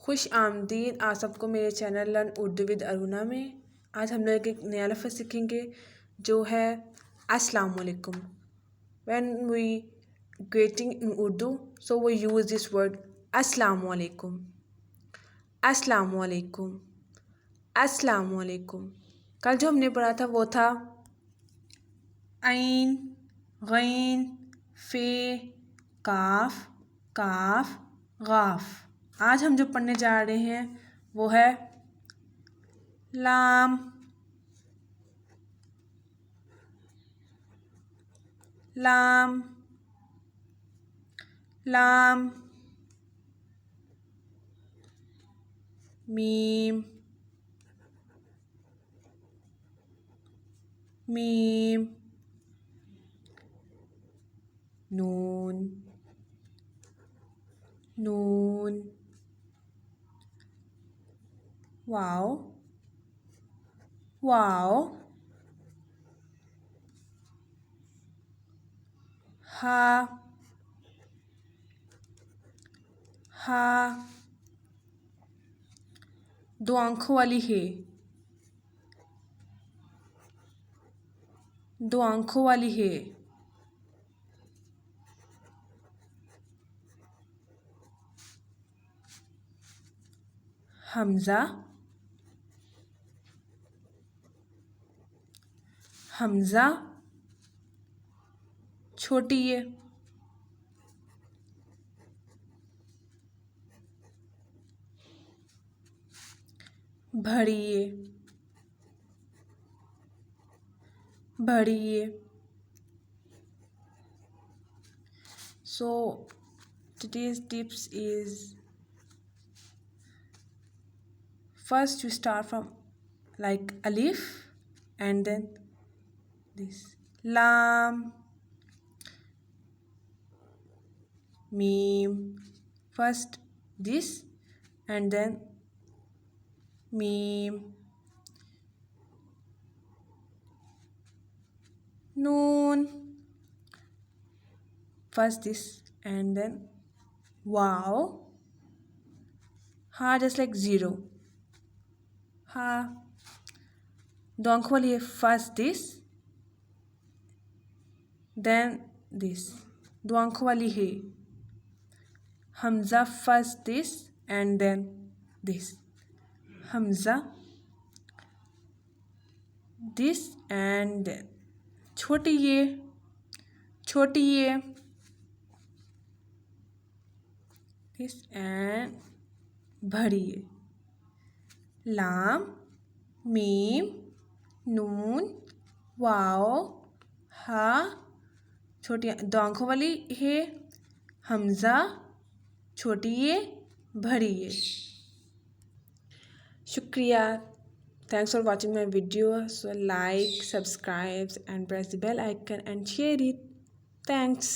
खुश आमदीद आप सबको मेरे channel learn Urdu with Aruna में। आज हम लोग एक नया लफ्ज़ सीखेंगे जो है अस्सलाम वालेकुम। When we greeting in Urdu so we use this word अस्सलाम वालेकुम, अस्सलाम वालेकुम, अस्सलाम वालेकुम। कल जो हमने पढ़ा था वो था ऐन, गैन, फे, काफ, काफ, गाफ। आज हम जो पढ़ने जा रहे हैं वो है लाम, लाम, लाम, मीम, मीम, नून, नून, वाव, वाव, हा, हा, दो आंखों वाली है, दो आंखों वाली है, हमजा, हमजा, छोटी है, बड़ी है, बड़ी है। So today's tips is first you start from like alif and then this lam, mim, first this and then mim, noon, first this and then wow, ha just like zero, ha, दो आंखों वाली है, first this then this, दो आंखों वाली है, Hamza first this and then this, Hamza this and then, छोटी ये, छोटी ये, this and बड़ी ये, लाम, मीम, नून, वाओ, हा, छोटी दो आंखों वाली है, हमजा, छोटी ये, बड़ी ये। शुक्रिया। Thanks for watching my video. So like, subscribe and press the bell icon and share it. Thanks.